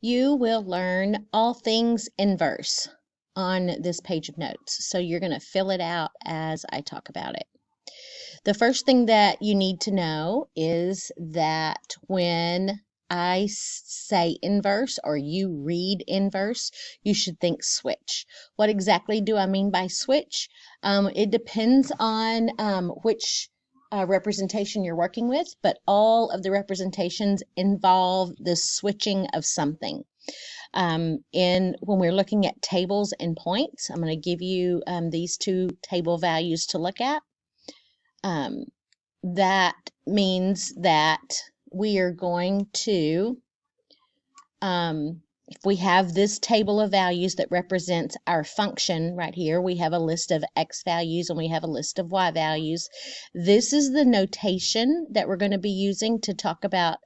you will learn all things inverse on this page of notes. So you're going to fill it out as I talk about it. The first thing that you need to know is that when I say inverse or you read inverse, you should think switch. What exactly do I mean by switch? It depends on which representation you're working with, but all of the representations involve the switching of something. When we're looking at tables and points, I'm going to give you these two table values to look at. That means that we are going to, if we have this table of values that represents our function right here, we have a list of x values and we have a list of y values. This is the notation that we're going to be using to talk about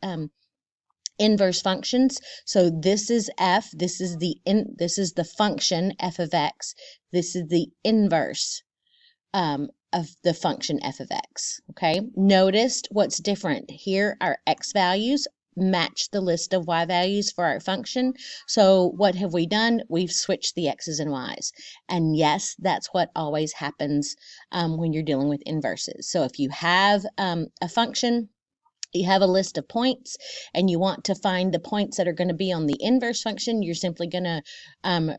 inverse functions. So this is f, this is the function f of x, this is the inverse of the function f of x. Okay, notice what's different here. Our x values match the list of y values for our function. So what have we done? We've switched the x's and y's. And yes, that's what always happens when you're dealing with inverses. So if you have a function, you have a list of points and you want to find the points that are going to be on the inverse function, you're simply going to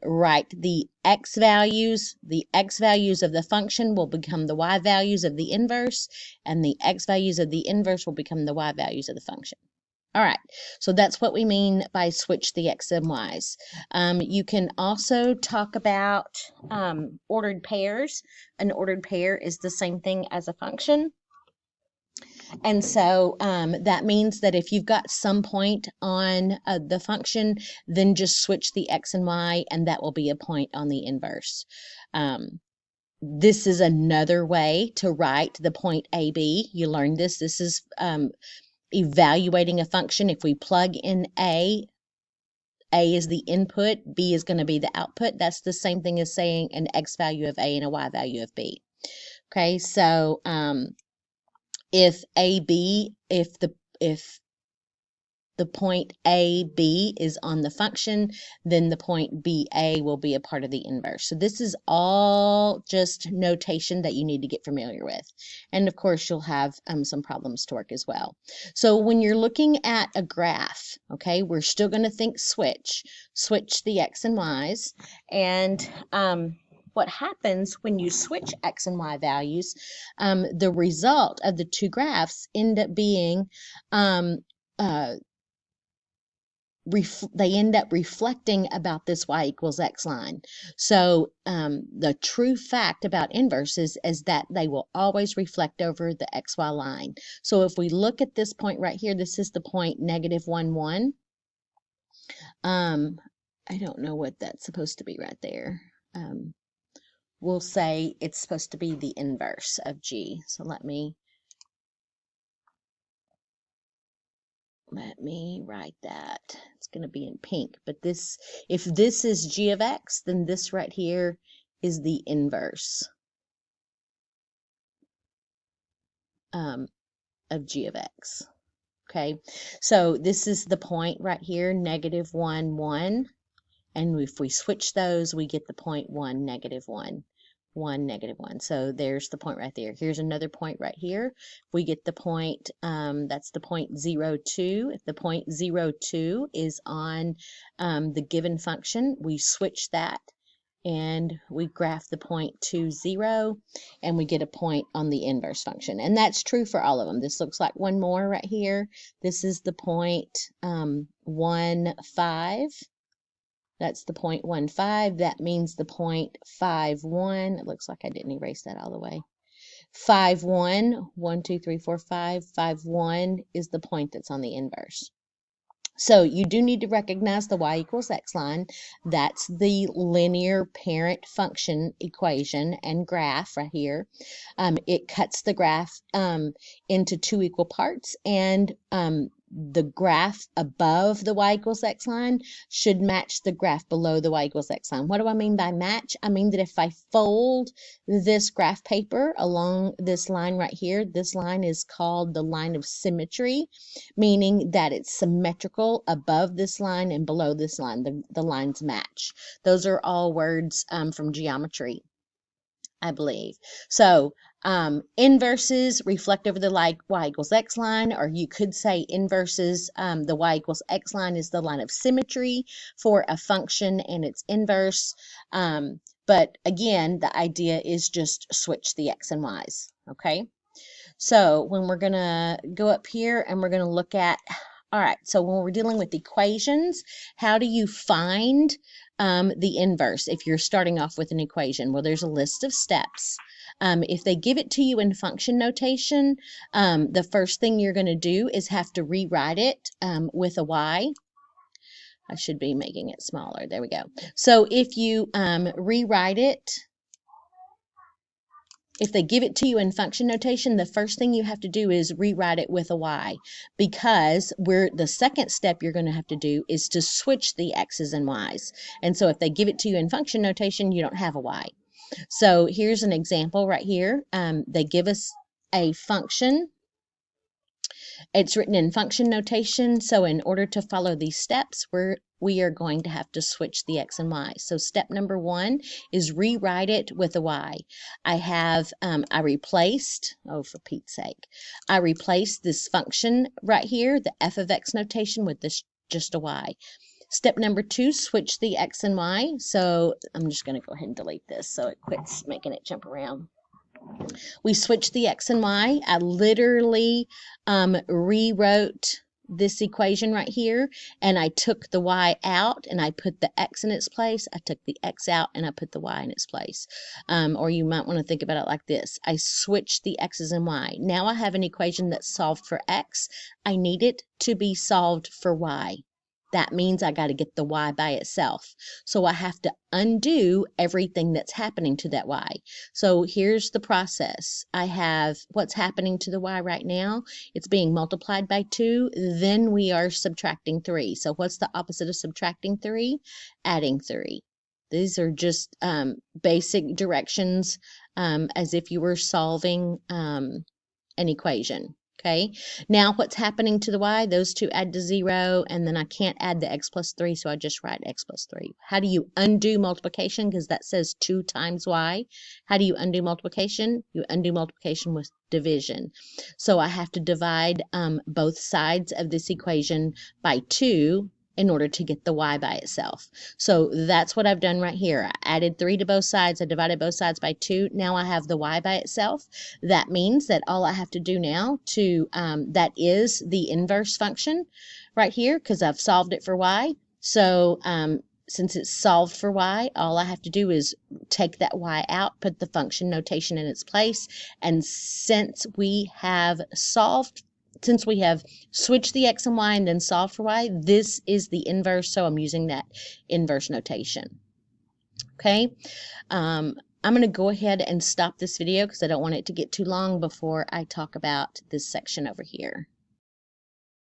write the x values. The x values of the function will become the y values of the inverse, and the x values of the inverse will become the y values of the function. All right, so that's what we mean by switch the x and y's. You can also talk about ordered pairs. An ordered pair is the same thing as a function. And so that means that if you've got some point on the function, then just switch the x and y, and that will be a point on the inverse. This is another way to write the point AB. You learned this. This is evaluating a function. If we plug in A is the input, B is going to be the output. That's the same thing as saying an x value of A and a y value of B. Okay, so if the point AB is on the function, then the point BA will be a part of the inverse. So this is all just notation that you need to get familiar with. And of course, you'll have some problems to work as well. So when you're looking at a graph, okay, we're still going to think switch the x and y's. And what happens when you switch x and y values, the result of the two graphs end up being they end up reflecting about this y equals x line. So the true fact about inverses is that they will always reflect over the xy line. So if we look at this point right here, this is the point -1, 1. I don't know what that's supposed to be right there. We'll say it's supposed to be the inverse of g. So let me write that. It's going to be in pink, but this, if this is g of x, then this right here is the inverse of g of x. Okay, so this is the point right here, -1, 1, and if we switch those, we get the point 1, -1. 1, -1. So there's the point right there. Here's another point right here. We get the point, that's the point 0, 2. If the point 0, 2 is on the given function, we switch that and we graph the point 2, 0, and we get a point on the inverse function. And that's true for all of them. This looks like one more right here. This is the point 1, 5. That's the point 1, 5. That means the point 5, 1. It looks like I didn't erase that all the way. 5, 1. 1, 2, 3, 4, 5. 5, 1 is the point that's on the inverse. So you do need to recognize the y equals x line. That's the linear parent function equation and graph right here. It cuts the graph into two equal parts, and the graph above the y equals x line should match the graph below the y equals x line. What do I mean by match? I mean that if I fold this graph paper along this line right here, this line is called the line of symmetry, meaning that it's symmetrical above this line and below this line. The lines match. Those are all words from geometry, I believe. So inverses reflect over the y equals x line, or you could say inverses, the y equals x line is the line of symmetry for a function and its inverse. But again, the idea is just switch the x and y's, okay? So when we're going to go up here and we're going to look at, all right, so when we're dealing with equations, how do you find the inverse if you're starting off with an equation? Well, there's a list of steps. If they give it to you in function notation, the first thing you're going to do is have to rewrite it with a y. I should be making it smaller. There we go. So if you rewrite it, if they give it to you in function notation, the first thing you have to do is rewrite it with a y, because the second step you're going to have to do is to switch the x's and y's. And so if they give it to you in function notation, you don't have a y. So here's an example right here. They give us a function. It's written in function notation, so in order to follow these steps, we are going to have to switch the x and y. So step number 1 is rewrite it with a y. I replaced, oh, for Pete's sake, I replaced this function right here, the f of x notation, with this just a y. Step number 2, switch the x and y. So I'm just going to go ahead and delete this so it quits making it jump around. We switched the x and y. I literally rewrote this equation right here, and I took the y out and I put the x in its place. I took the x out and I put the y in its place. Or you might want to think about it like this. I switched the x's and y. Now I have an equation that's solved for x. I need it to be solved for y. That means I got to get the y by itself. So I have to undo everything that's happening to that y. So here's the process. I have what's happening to the y right now. It's being multiplied by 2. Then we are subtracting 3. So what's the opposite of subtracting 3? Adding 3. These are just basic directions as if you were solving an equation. Okay, now what's happening to the y? Those two add to 0, and then I can't add the x plus 3, so I just write x plus 3. How do you undo multiplication? Because that says 2 times y. How do you undo multiplication? You undo multiplication with division. So I have to divide both sides of this equation by 2 in order to get the y by itself. So that's what I've done right here. I added 3 to both sides. I divided both sides by 2. Now I have the y by itself. That means that all I have to do now that is the inverse function right here, because I've solved it for y. So since it's solved for y, all I have to do is take that y out, put the function notation in its place, and since we have switched the x and y and then solved for y, this is the inverse, so I'm using that inverse notation. Okay, I'm going to go ahead and stop this video because I don't want it to get too long before I talk about this section over here.